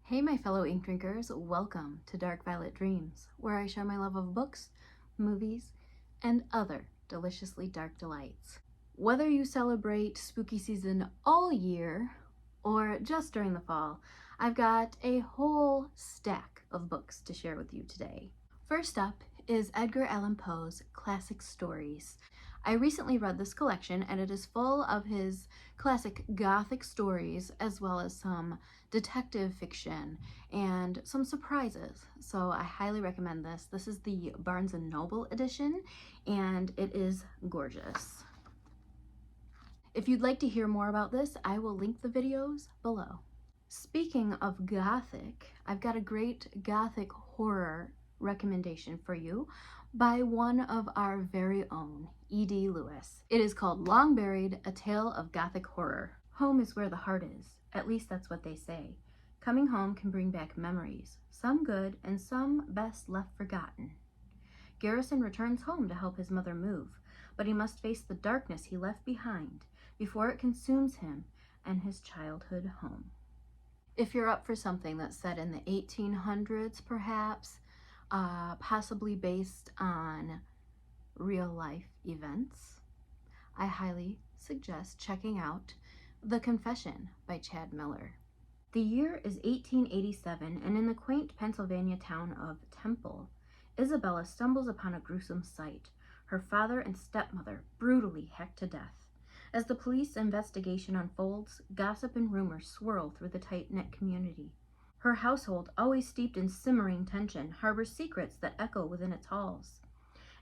Hey my fellow ink drinkers, welcome to Dark Violet Dreams, where I share my love of books, movies, and other deliciously dark delights. Whether you celebrate spooky season all year or just during the fall, I've got a whole stack of books to share with you today. First up is Edgar Allan Poe's classic stories. I recently read this collection and it is full of his classic Gothic stories as well as some detective fiction and some surprises. So I highly recommend this. This is the Barnes & Noble edition and it is gorgeous. If you'd like to hear more about this, I will link the videos below. Speaking of Gothic, I've got a great Gothic horror recommendation for you by one of our very own, E.D. Lewis. It is called Long Buried, A Tale of Gothic Horror. Home is where the heart is, at least that's what they say. Coming home can bring back memories, some good and some best left forgotten. Garrison returns home to help his mother move, but he must face the darkness he left behind before it consumes him and his childhood home. If you're up for something that's set in the 1800s, perhaps, possibly based on real life events, I highly suggest checking out The Confession by Chad Miller. The year is 1887, and in the quaint Pennsylvania town of Temple, Isabella stumbles upon a gruesome sight, her father and stepmother brutally hacked to death. As the police investigation unfolds, gossip and rumors swirl through the tight-knit community. Her household, always steeped in simmering tension, harbors secrets that echo within its halls.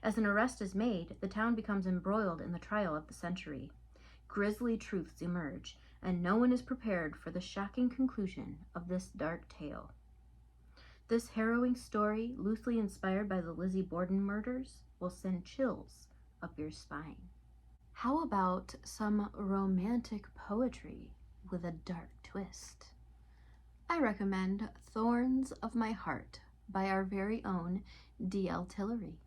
As an arrest is made, the town becomes embroiled in the trial of the century. Grisly truths emerge, and no one is prepared for the shocking conclusion of this dark tale. This harrowing story, loosely inspired by the Lizzie Borden murders, will send chills up your spine. How about some romantic poetry with a dark twist? I recommend Thorns of My Heart by our very own D.L. Tillery.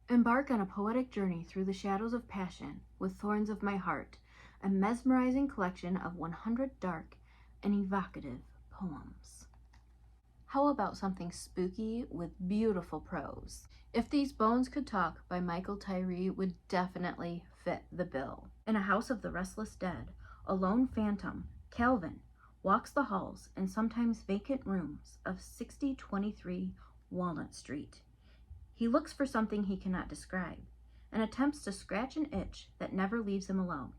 Embark on a poetic journey through the shadows of passion with Thorns of My Heart, a mesmerizing collection of 100 dark and evocative poems. How about something spooky with beautiful prose? If These Bones Could Talk by Michael Tyree would definitely fit the bill. In a house of the restless dead, a lone phantom, Calvin, walks the halls and sometimes vacant rooms of 6023 Walnut Street. He looks for something he cannot describe and attempts to scratch an itch that never leaves him alone.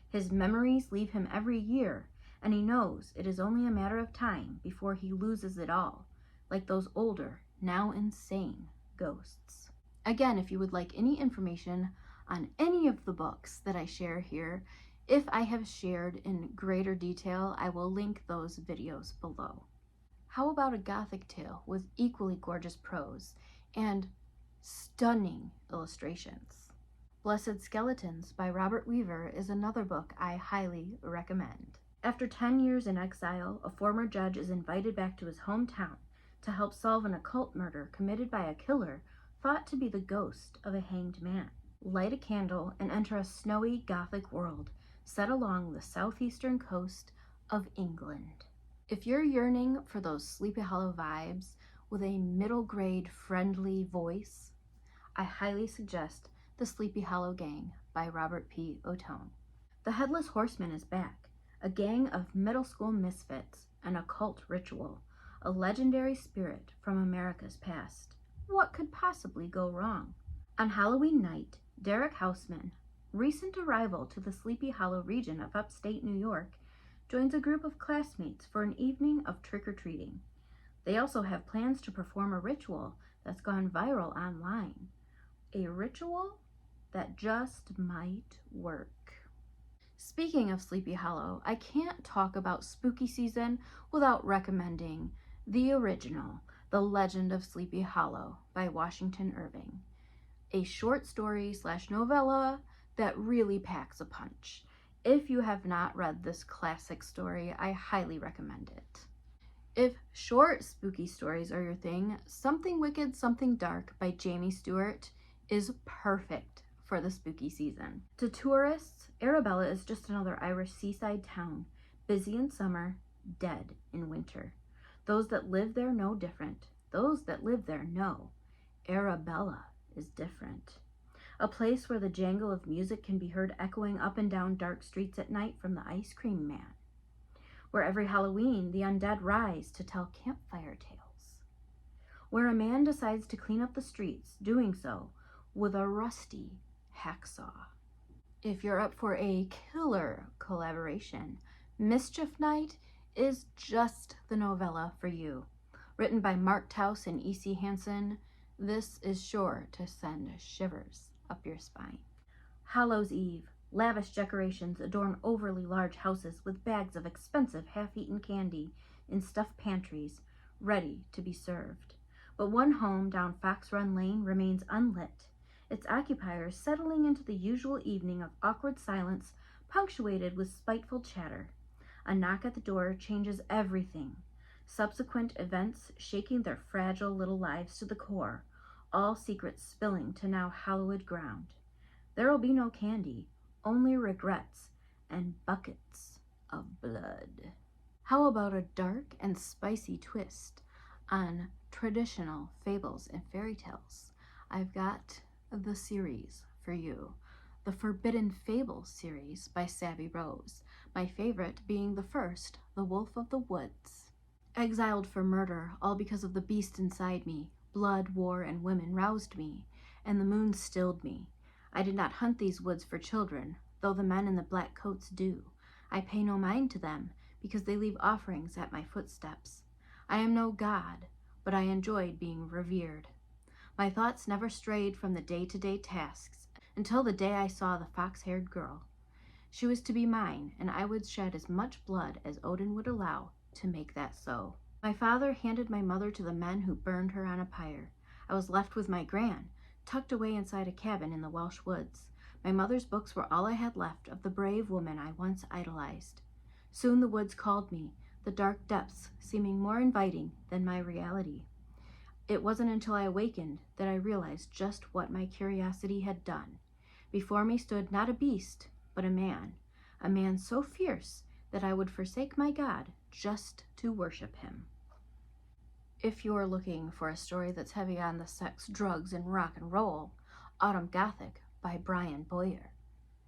His memories leave him every year, and he knows it is only a matter of time before he loses it all, like those older, now insane ghosts. Again, if you would like any information on any of the books that I share here, if I have shared in greater detail, I will link those videos below. How about a Gothic tale with equally gorgeous prose and stunning illustrations? Blessed Skeletons by Robert Weaver is another book I highly recommend. After 10 years in exile, a former judge is invited back to his hometown to help solve an occult murder committed by a killer thought to be the ghost of a hanged man. Light a candle and enter a snowy Gothic world set along the southeastern coast of England. If you're yearning for those Sleepy Hollow vibes with a middle grade friendly voice, I highly suggest The Sleepy Hollow Gang by Robert P. Ottone. The Headless Horseman is back, a gang of middle school misfits, an occult ritual, a legendary spirit from America's past. What could possibly go wrong? On Halloween night, Derek Houseman, recent arrival to the Sleepy Hollow region of upstate New York, joins a group of classmates for an evening of trick-or-treating. They also have plans to perform a ritual that's gone viral online. A ritual that just might work. Speaking of Sleepy Hollow, I can't talk about spooky season without recommending the original, The Legend of Sleepy Hollow by Washington Irving. A short story / novella that really packs a punch. If you have not read this classic story, I highly recommend it. If short spooky stories are your thing, Something Wicked, Something Dark by Jamie Stewart is perfect for the spooky season. To tourists, Arabella is just another Irish seaside town, busy in summer, dead in winter. Those that live there know different. Those that live there know. Arabella is different. A place where the jangle of music can be heard echoing up and down dark streets at night from the ice cream man. Where every Halloween the undead rise to tell campfire tales. Where a man decides to clean up the streets, doing so with a rusty hacksaw. If you're up for a killer collaboration, Mischief Night is just the novella for you. Written by Mark Taus and E.C. Hansen, this is sure to send shivers up your spine. Hallows Eve. Lavish decorations adorn overly large houses with bags of expensive half-eaten candy in stuffed pantries, ready to be served. But one home down Fox Run Lane remains unlit, its occupiers settling into the usual evening of awkward silence punctuated with spiteful chatter. A knock at the door changes everything, subsequent events shaking their fragile little lives to the core, all secrets spilling to now hallowed ground. There will be no candy, only regrets and buckets of blood. How about a dark and spicy twist on traditional fables and fairy tales? I've got the series for you. The Forbidden Fables series by Savvy Rose, my favorite being the first, The Wolf of the Woods. Exiled for murder, all because of the beast inside me, blood, war, and women roused me, and the moon stilled me. I did not hunt these woods for children, though the men in the black coats do. I pay no mind to them, because they leave offerings at my footsteps. I am no god, but I enjoyed being revered. My thoughts never strayed from the day-to-day tasks, until the day I saw the fox-haired girl. She was to be mine, and I would shed as much blood as Odin would allow to make that so. My father handed my mother to the men who burned her on a pyre. I was left with my gran, tucked away inside a cabin in the Welsh woods. My mother's books were all I had left of the brave woman I once idolized. Soon the woods called me, the dark depths seeming more inviting than my reality. It wasn't until I awakened that I realized just what my curiosity had done. Before me stood not a beast, but a man so fierce that I would forsake my God just to worship him. If you're looking for a story that's heavy on the sex, drugs, and rock and roll, Autumn Gothic by Brian Boyer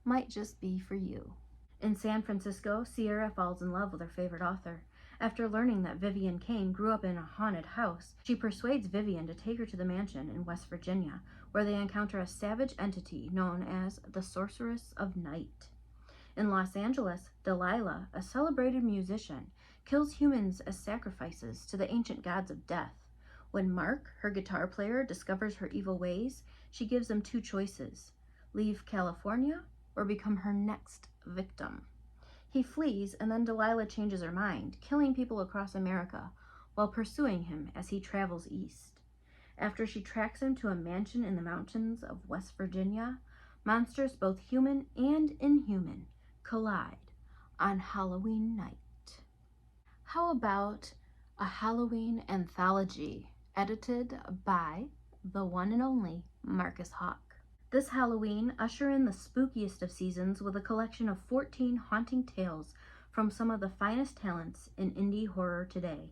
might just be for you. In San Francisco, Sierra falls in love with her favorite author. After learning that Vivian Kane grew up in a haunted house, she persuades Vivian to take her to the mansion in West Virginia, where they encounter a savage entity known as the Sorceress of Night. In Los Angeles, Delilah, a celebrated musician, kills humans as sacrifices to the ancient gods of death. When Mark, her guitar player, discovers her evil ways, she gives him two choices: leave California or become her next victim. He flees, and then Delilah changes her mind, killing people across America while pursuing him as he travels east. After she tracks him to a mansion in the mountains of West Virginia, monsters both human and inhuman collide on Halloween night. How about a Halloween anthology edited by the one and only Marcus Hawk? This Halloween, usher in the spookiest of seasons with a collection of 14 haunting tales from some of the finest talents in indie horror today.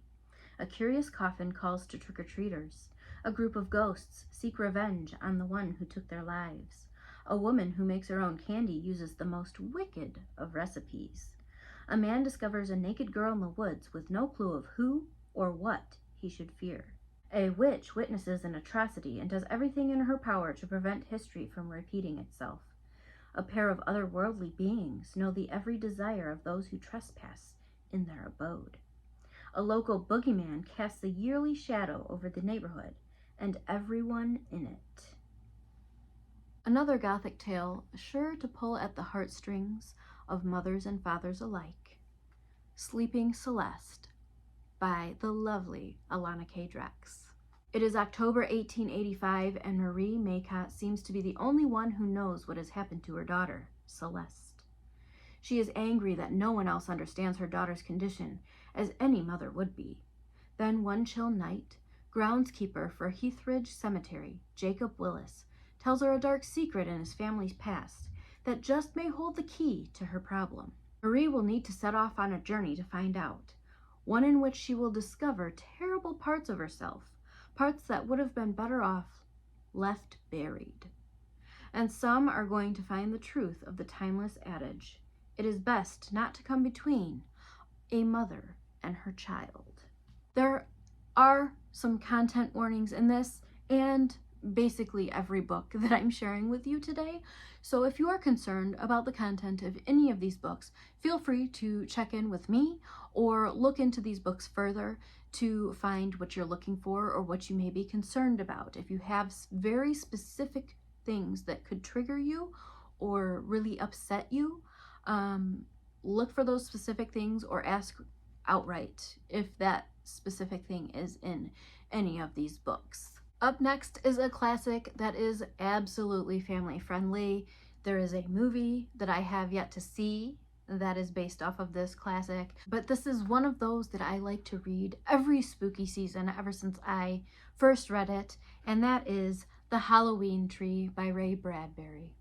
A curious coffin calls to trick-or-treaters. A group of ghosts seek revenge on the one who took their lives. A woman who makes her own candy uses the most wicked of recipes. A man discovers a naked girl in the woods with no clue of who or what he should fear. A witch witnesses an atrocity and does everything in her power to prevent history from repeating itself. A pair of otherworldly beings know the every desire of those who trespass in their abode. A local boogeyman casts a yearly shadow over the neighborhood and everyone in it. Another Gothic tale sure to pull at the heartstrings of mothers and fathers alike. Sleeping Celeste by the lovely Alana K. Drex. It is October 1885, and Marie Maycott seems to be the only one who knows what has happened to her daughter, Celeste. She is angry that no one else understands her daughter's condition, as any mother would be. Then one chill night, groundskeeper for Heathridge Cemetery, Jacob Willis, tells her a dark secret in his family's past that just may hold the key to her problem. Marie will need to set off on a journey to find out. one in which she will discover terrible parts of herself, parts that would have been better off left buried. And some are going to find the truth of the timeless adage, it is best not to come between a mother and her child. There are some content warnings in this and basically every book that I'm sharing with you today. So if you are concerned about the content of any of these books, feel free to check in with me or look into these books further to find what you're looking for or what you may be concerned about. If you have very specific things that could trigger you or really upset you, look for those specific things or ask outright if that specific thing is in any of these books. Up next is a classic that is absolutely family friendly. There is a movie that I have yet to see that is based off of this classic, but this is one of those that I like to read every spooky season ever since I first read it, and that is The Halloween Tree by Ray Bradbury.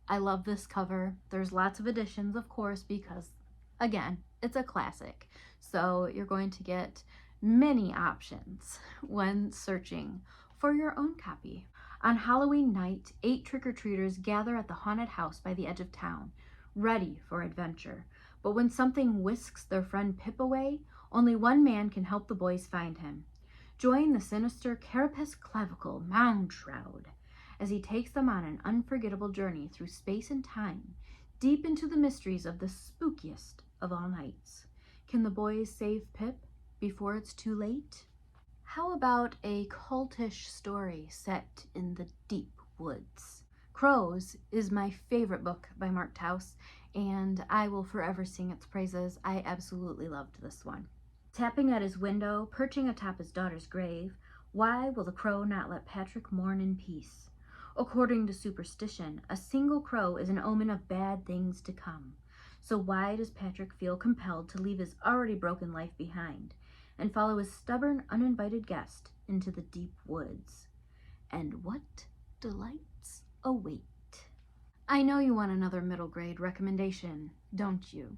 I love this cover. There's lots of editions, of course, because again, it's a classic. So you're going to get many options when searching for your own copy. On Halloween night, 8 trick-or-treaters gather at the haunted house by the edge of town, ready for adventure. But when something whisks their friend Pip away, only one man can help the boys find him. Join the sinister Carapace Clavicle Moundshroud as he takes them on an unforgettable journey through space and time, deep into the mysteries of the spookiest of all nights. Can the boys save Pip before it's too late? How about a cultish story set in the deep woods? Crows is my favorite book by Mark Towse, and I will forever sing its praises. I absolutely loved this one. Tapping at his window, perching atop his daughter's grave, why will the crow not let Patrick mourn in peace? According to superstition, a single crow is an omen of bad things to come. So why does Patrick feel compelled to leave his already broken life behind and follow his stubborn, uninvited guest into the deep woods? And what delights await? I know you want another middle grade recommendation, don't you?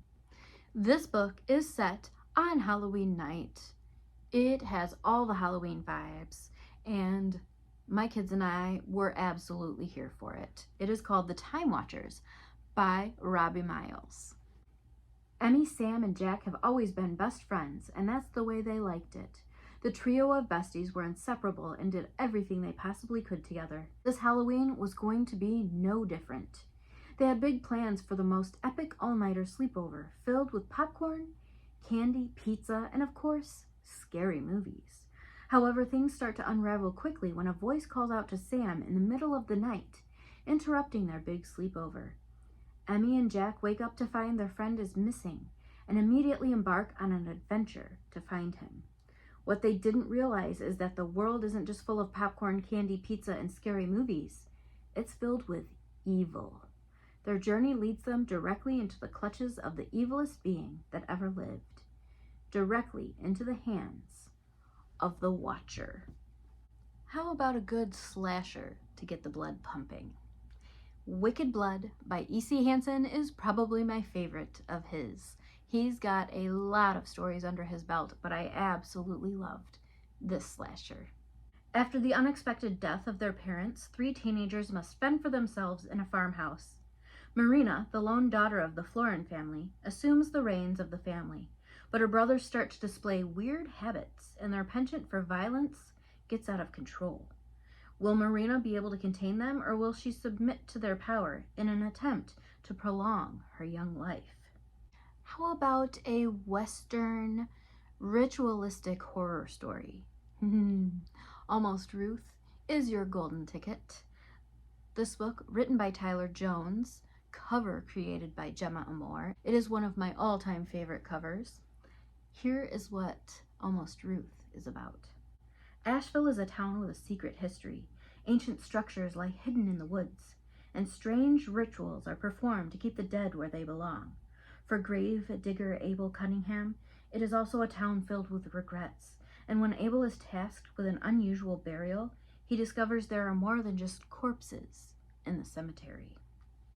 This book is set on Halloween night. It has all the Halloween vibes, and my kids and I were absolutely here for it. It is called The Time Watchers by Robbie Miles. Emmy, Sam, and Jack have always been best friends, and that's the way they liked it. The trio of besties were inseparable and did everything they possibly could together. This Halloween was going to be no different. They had big plans for the most epic all-nighter sleepover, filled with popcorn, candy, pizza, and of course, scary movies. However, things start to unravel quickly when a voice calls out to Sam in the middle of the night, interrupting their big sleepover. Emmy and Jack wake up to find their friend is missing and immediately embark on an adventure to find him. What they didn't realize is that the world isn't just full of popcorn, candy, pizza, and scary movies. It's filled with evil. Their journey leads them directly into the clutches of the evilest being that ever lived, directly into the hands of the Watcher. How about a good slasher to get the blood pumping? Wicked Blood by E.C. Hansen is probably my favorite of his. He's got a lot of stories under his belt, but I absolutely loved this slasher. After the unexpected death of their parents, 3 teenagers must fend for themselves in a farmhouse. Marina, the lone daughter of the Florin family, assumes the reins of the family, but her brothers start to display weird habits, and their penchant for violence gets out of control. Will Marina be able to contain them, or will she submit to their power in an attempt to prolong her young life? How about a Western ritualistic horror story? Almost Ruth is your golden ticket. This book, written by Tyler Jones, cover created by Gemma Amor. It is one of my all-time favorite covers. Here is what Almost Ruth is about. Asheville is a town with a secret history. Ancient structures lie hidden in the woods, and strange rituals are performed to keep the dead where they belong. For grave digger Abel Cunningham, it is also a town filled with regrets, and when Abel is tasked with an unusual burial, he discovers there are more than just corpses in the cemetery.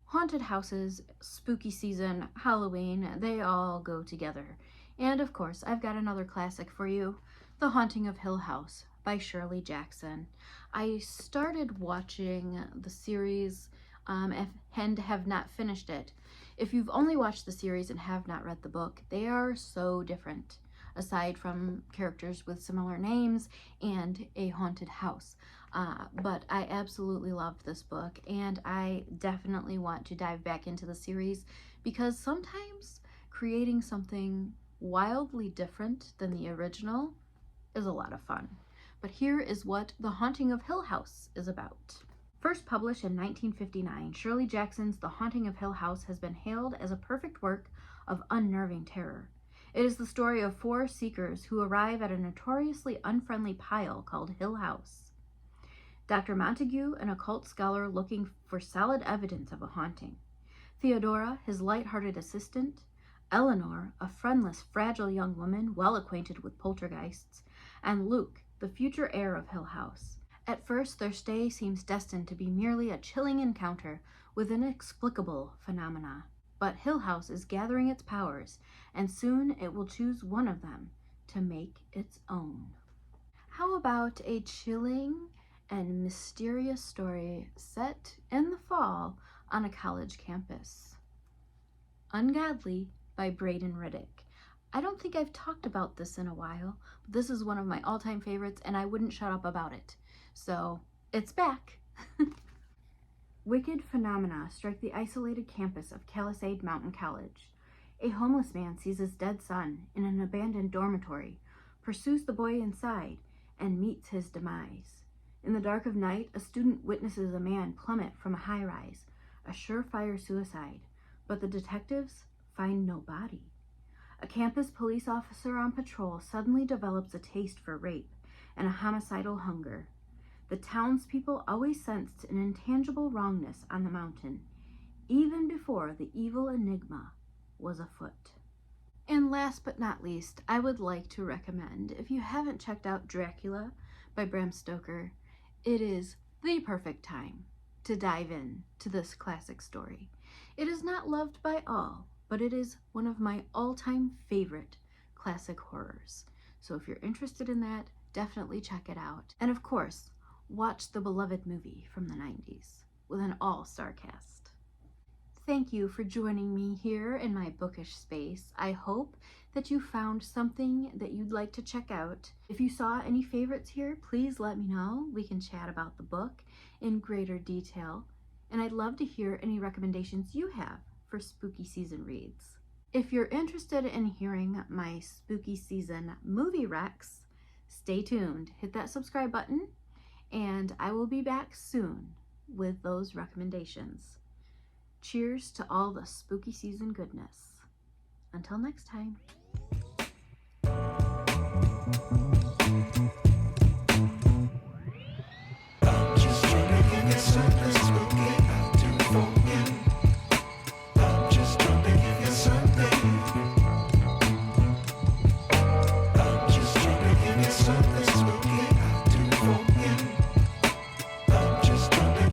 Haunted houses, spooky season, Halloween, they all go together And of course, I've got another classic for you, The Haunting of Hill House by Shirley Jackson. I started watching the series and have not finished it. If you've only watched the series and have not read the book, they are so different, aside from characters with similar names and a haunted house. But I absolutely loved this book, and I definitely want to dive back into the series because sometimes creating something wildly different than the original is a lot of fun. But here is what The Haunting of Hill House is about. First published in 1959, Shirley Jackson's The Haunting of Hill House has been hailed as a perfect work of unnerving terror. It is the story of 4 seekers who arrive at a notoriously unfriendly pile called Hill House. Dr. Montague, an occult scholar looking for solid evidence of a haunting. Theodora, his light-hearted assistant. Eleanor, a friendless, fragile young woman well acquainted with poltergeists. And Luke, the future heir of Hill House. At first, their stay seems destined to be merely a chilling encounter with inexplicable phenomena. But Hill House is gathering its powers, and soon it will choose one of them to make its own. How about a chilling and mysterious story set in the fall on a college campus? Ungodly by Braden Riddick. I don't think I've talked about this in a while, but this is one of my all-time favorites, and I wouldn't shut up about it. So, it's back. Wicked phenomena strike the isolated campus of Palisade Mountain College. A homeless man sees his dead son in an abandoned dormitory, pursues the boy inside, and meets his demise. In the dark of night, a student witnesses a man plummet from a high-rise, a surefire suicide, but the detectives find no body. A campus police officer on patrol suddenly develops a taste for rape and a homicidal hunger. The townspeople always sensed an intangible wrongness on the mountain, even before the evil enigma was afoot. And last but not least, I would like to recommend, if you haven't checked out Dracula by Bram Stoker, it is the perfect time to dive in to this classic story. It is not loved by all, but it is one of my all-time favorite classic horrors. So if you're interested in that, definitely check it out. And of course, watch the beloved movie from the 90s with an all-star cast. Thank you for joining me here in my bookish space. I hope that you found something that you'd like to check out. If you saw any favorites here, please let me know. We can chat about the book in greater detail. And I'd love to hear any recommendations you have for spooky season reads. If you're interested in hearing my spooky season movie recs, stay tuned. Hit that subscribe button, and I will be back soon with those recommendations. Cheers to all the spooky season goodness. Until next time. Just